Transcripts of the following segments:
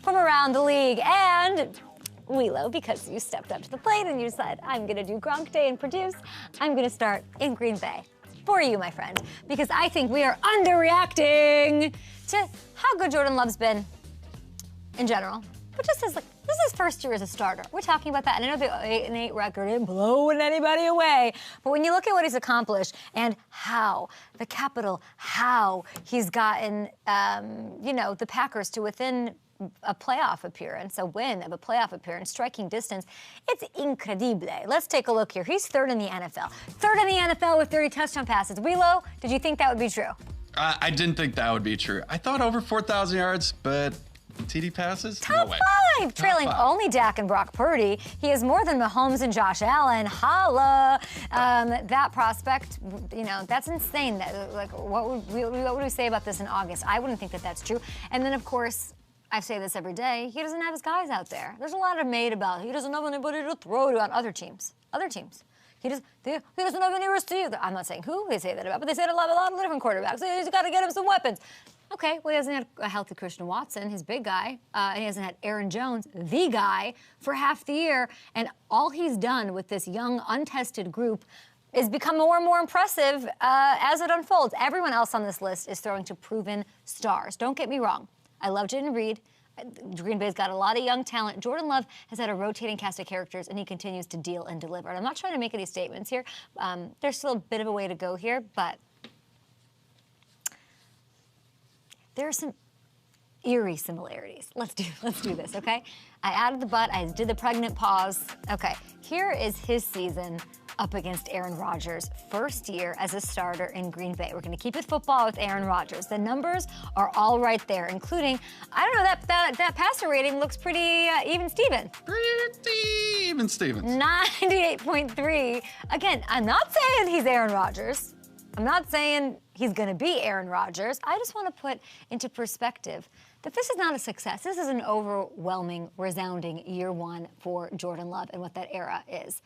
from around the league. And Wheelo, because you stepped up to the plate and you said, I'm gonna do Gronk Day and produce, I'm gonna start in Green Bay. For you, my friend, because I think we are underreacting to how good Jordan Love's been in general. But just as, like, this is his first year as a starter. We're talking about that, and I know the 8-8 record isn't blowing anybody away, but when you look at what he's accomplished and how, the capital, how he's gotten, the Packers to within a playoff appearance, a win of a playoff appearance, striking distance, it's incredible. Let's take a look here. He's third in the NFL. Third in the NFL with 30 touchdown passes. Wheelo, did you think that would be true? I didn't think that would be true. I thought over 4,000 yards, but TD passes? Top no way. five, trailing only Dak and Brock Purdy. He is more than Mahomes and Josh Allen. Holla! That prospect, that's insane. What would we say about this in August? I wouldn't think that that's true. And then, of course, I say this every day, he doesn't have his guys out there. There's a lot of made about he doesn't have anybody to throw to on other teams. He doesn't have any receivers. I'm not saying who they say that about, but they say it a lot of different quarterbacks. He's got to get him some weapons. Okay, well, he hasn't had a healthy Christian Watson, his big guy, and he hasn't had Aaron Jones, the guy, for half the year. And all he's done with this young, untested group is become more and more impressive as it unfolds. Everyone else on this list is throwing to proven stars. Don't get me wrong. I love Jayden Reed. Green Bay's got a lot of young talent. Jordan Love has had a rotating cast of characters, and he continues to deal and deliver. And I'm not trying to make any statements here. There's still a bit of a way to go here, but there are some eerie similarities. Let's do this, okay? I added the but. I did the pregnant pause. Okay, here is his season up against Aaron Rodgers' first year as a starter in Green Bay. We're going to keep it football with Aaron Rodgers. The numbers are all right there, including, I don't know, that passer rating looks pretty even-steven. Pretty even Stevens. 98.3. Again, I'm not saying he's Aaron Rodgers. I'm not saying he's going to be Aaron Rodgers. I just want to put into perspective that this is not a success. This is an overwhelming, resounding year one for Jordan Love and what that era is.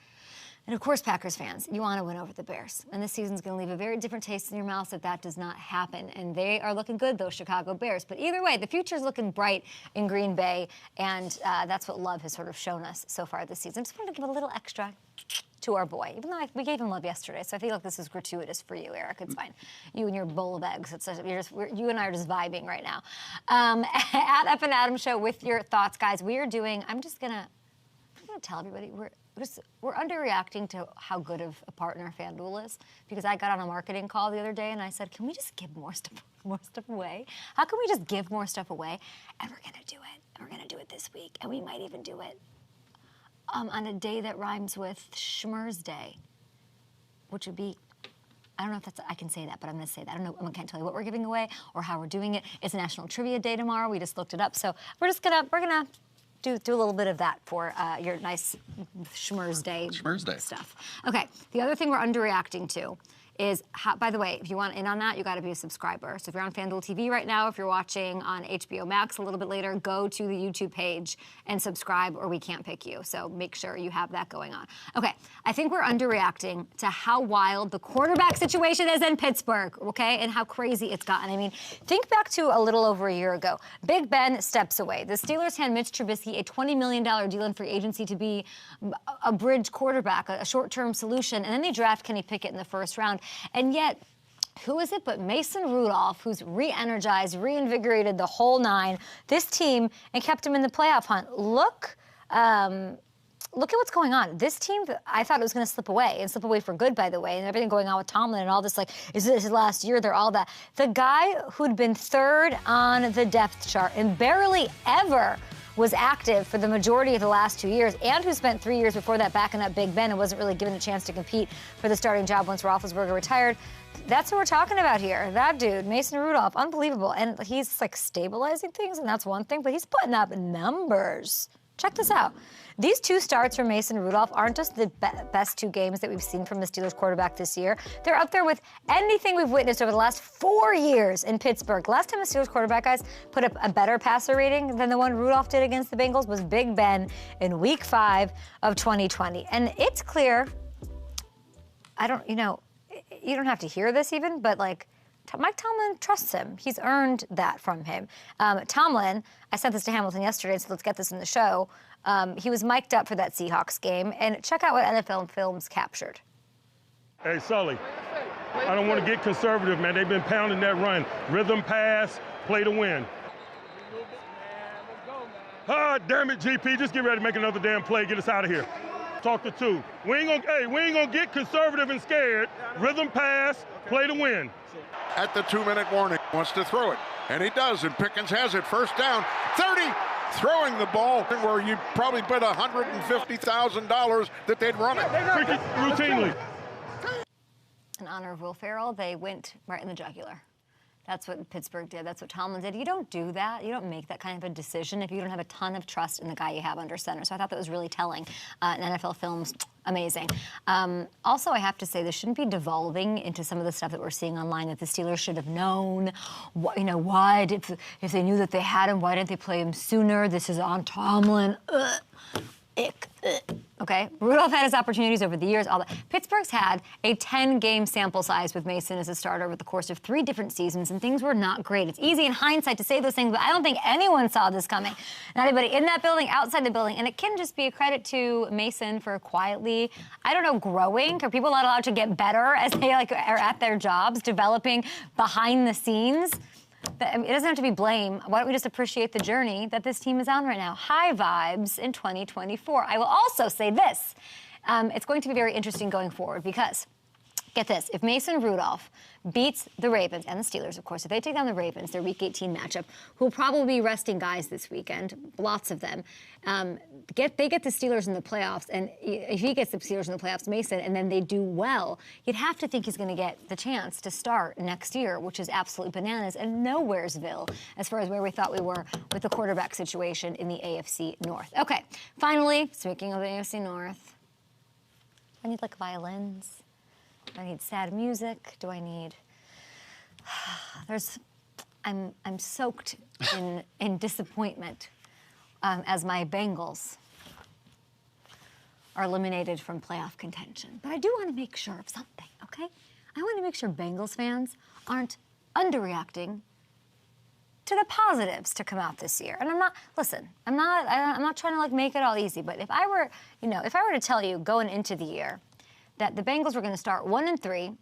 And of course, Packers fans, you want to win over the Bears. And this season's going to leave a very different taste in your mouth if that does not happen. And they are looking good, those Chicago Bears. But either way, the future's looking bright in Green Bay. And that's what Love has sort of shown us so far this season. Just wanted to give a little extra to our boy, even though we gave him love yesterday. So I feel like this is gratuitous for you, Eric. It's fine. You and your bowl of eggs. You and I are just vibing right now. At Up and Adam Show with your thoughts, guys. I'm going to tell everybody, we're underreacting to how good of a partner FanDuel is, because I got on a marketing call the other day and I said, can we just give more stuff away? How can we just give more stuff away? And we're going to do it. And we're going to do it this week. And we might even do it on a day that rhymes with Schmur's Day, which would be, I don't know if I can say that, but I'm going to say that. I don't know, I can't tell you what we're giving away or how we're doing it. It's National Trivia Day tomorrow. We just looked it up. So we're going to do a little bit of that for your nice Schmur's Day stuff. Okay, the other thing we're underreacting to is, by the way, if you want in on that, you got to be a subscriber. So if you're on FanDuel TV right now, if you're watching on HBO Max a little bit later, go to the YouTube page and subscribe, or we can't pick you. So make sure you have that going on. Okay, I think we're underreacting to how wild the quarterback situation is in Pittsburgh, okay, and how crazy it's gotten. I mean, think back to a little over a year ago. Big Ben steps away. The Steelers hand Mitch Trubisky a $20 million deal in free agency to be a bridge quarterback, a short-term solution, and then they draft Kenny Pickett in the first round. And yet, who is it but Mason Rudolph, who's re-energized, reinvigorated the whole nine, this team, and kept him in the playoff hunt? Look at what's going on. This team, I thought it was going to slip away for good, by the way, and everything going on with Tomlin and all this, like, is this his last year? They're all that. The guy who'd been third on the depth chart and barely ever was active for the majority of the last 2 years, and who spent 3 years before that backing up Big Ben and wasn't really given a chance to compete for the starting job once Roethlisberger retired. That's what we're talking about here. That dude, Mason Rudolph, unbelievable. And he's like stabilizing things, and that's one thing, but he's putting up numbers. Check this out. These two starts from Mason Rudolph aren't just the best two games that we've seen from the Steelers quarterback this year. They're up there with anything we've witnessed over the last 4 years in Pittsburgh. Last time a Steelers quarterback, guys, put up a better passer rating than the one Rudolph did against the Bengals was Big Ben in Week 5 of 2020. And it's clear, you don't have to hear this even, but like, Mike Tomlin trusts him. He's earned that from him. Tomlin, I sent this to Hamilton yesterday, so let's get this in the show. He was mic'd up for that Seahawks game, and check out what NFL Films captured. Hey, Sully, I don't want to get conservative, man. They've been pounding that run. Rhythm pass, play to win. Ah, damn it, GP. Just get ready to make another damn play. Get us out of here. Talk to two. We ain't gonna get conservative and scared. Rhythm pass, play to win. At the 2-minute warning, wants to throw it, and he does, and Pickens has it. First down, 30, throwing the ball where you probably bet $150,000 that they'd run it. Routinely. In honor of Will Ferrell, they went right in the jugular. That's what Pittsburgh did. That's what Tomlin did. You don't do that. You don't make that kind of a decision if you don't have a ton of trust in the guy you have under center. So I thought that was really telling. In NFL Films, amazing. Also, I have to say, this shouldn't be devolving into some of the stuff that we're seeing online that the Steelers should have known. Why if they knew that they had him, why didn't they play him sooner? This is on Tomlin. Ick. Okay, Rudolph had his opportunities over the years. All that. Pittsburgh's had a 10-game sample size with Mason as a starter over the course of 3 different seasons, and things were not great. It's easy in hindsight to say those things, but I don't think anyone saw this coming. Not anybody in that building, outside the building, and it can just be a credit to Mason for quietly, growing. Are people not allowed to get better as they are at their jobs, developing behind the scenes? It doesn't have to be blame. Why don't we just appreciate the journey that this team is on right now? High vibes in 2024. I will also say this. It's going to be very interesting going forward because, get this, if Mason Rudolph beats the Ravens and the Steelers, of course, if they take down the Ravens, their Week 18 matchup, who will probably be resting guys this weekend, lots of them, they get the Steelers in the playoffs, and if he gets the Steelers in the playoffs, Mason, and then they do well, you'd have to think he's going to get the chance to start next year, which is absolutely bananas and nowheresville as far as where we thought we were with the quarterback situation in the AFC North. Okay, finally, speaking of the AFC North, I need violins. Do I need sad music? Do I need? I'm soaked in disappointment as my Bengals are eliminated from playoff contention. But I do want to make sure of something, okay? I want to make sure Bengals fans aren't underreacting to the positives to come out this year. And I'm not trying to make it all easy, but if I were to tell you going into the year that the Bengals were going to start 1-3,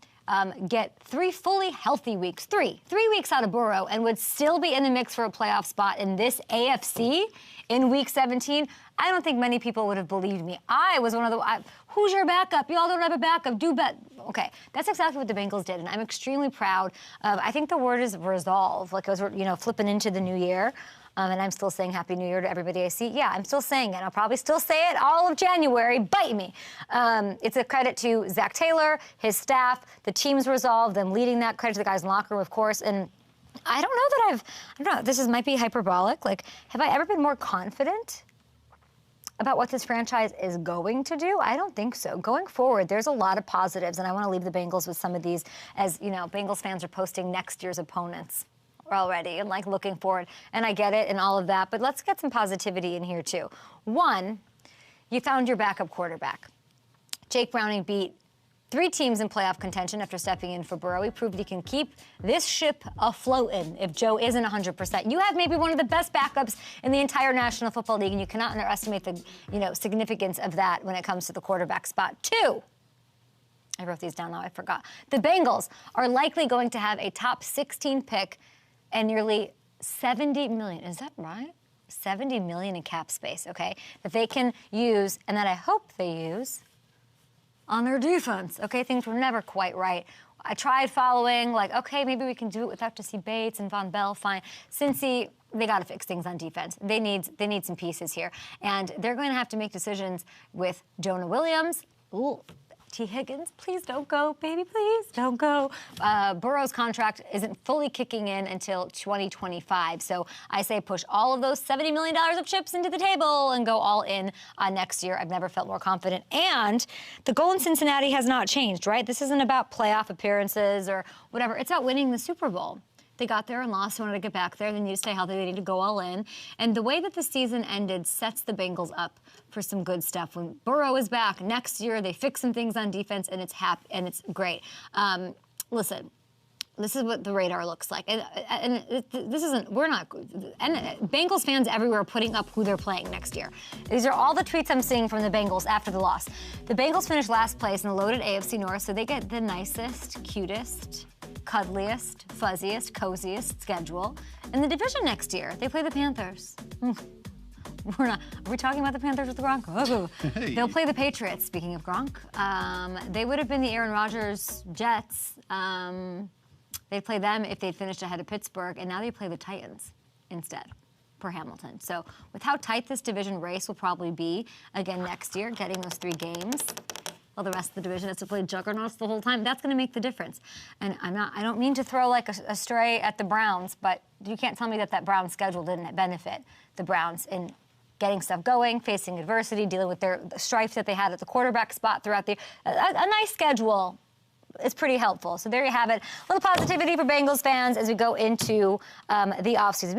get 3 fully healthy weeks, 3 weeks out of Burrow, and would still be in the mix for a playoff spot in this AFC in Week 17, I don't think many people would have believed me. I was one of the, who's your backup? Y'all don't have a backup. Do bet. Okay, that's exactly what the Bengals did, and I'm extremely proud of, I think the word is resolve, as we're, flipping into the new year. And I'm still saying Happy New Year to everybody I see. Yeah, I'm still saying it. I'll probably still say it all of January. Bite me. It's a credit to Zach Taylor, his staff, the team's resolve, them leading that. Credit to the guys in the locker room, of course. And I don't know, this might be hyperbolic. Have I ever been more confident about what this franchise is going to do? I don't think so. Going forward, there's a lot of positives, and I want to leave the Bengals with some of these as, Bengals fans are posting next year's opponents already and looking forward, and I get it and all of that, but let's get some positivity in here too. One, you found your backup quarterback. Jake Browning beat 3 teams in playoff contention after stepping in for Burrow. He proved he can keep this ship afloat if Joe isn't 100%. You have maybe one of the best backups in the entire National Football League, and you cannot underestimate the significance of that when it comes to the quarterback spot. 2, I wrote these down now, I forgot. The Bengals are likely going to have a top 16 pick and nearly $70 million, is that right? $70 million in cap space, okay, that they can use and that I hope they use on their defense, okay? Things were never quite right. I tried following, okay, maybe we can do it without Jesse Bates and Von Bell, fine. Cincy, they got to fix things on defense. They need some pieces here. And they're going to have to make decisions with Jonah Williams. Ooh. T. Higgins, please don't go, baby, please don't go. Burrow's contract isn't fully kicking in until 2025, so I say push all of those $70 million of chips into the table and go all in next year. I've never felt more confident. And the goal in Cincinnati has not changed, right? This isn't about playoff appearances or whatever. It's about winning the Super Bowl. They got there and lost, wanted to get back there. They need to stay healthy. They need to go all in. And the way that the season ended sets the Bengals up for some good stuff. When Burrow is back next year, they fix some things on defense, and it's great. Listen, This is what the radar looks like. And this isn't, we're not, and Bengals fans everywhere are putting up who they're playing next year. These are all the tweets I'm seeing from the Bengals after the loss. The Bengals finished last place in the loaded AFC North, so they get the nicest, cutest, cuddliest, fuzziest, coziest schedule in the division next year. They play the Panthers. Are we talking about the Panthers with Gronk? Oh. Hey. They'll play the Patriots, speaking of Gronk. They would have been the Aaron Rodgers Jets. They'd play them if they'd finished ahead of Pittsburgh, and now they play the Titans instead for Hamilton. So with how tight this division race will probably be again next year, getting those 3 games, while the rest of the division has to play juggernauts the whole time, that's going to make the difference. And I don't mean to throw like a stray at the Browns, but you can't tell me that Browns schedule didn't benefit the Browns in getting stuff going, facing adversity, dealing with the strife that they had at the quarterback spot throughout the a nice schedule. It's pretty helpful. So there you have it. A little positivity for Bengals fans as we go into the offseason.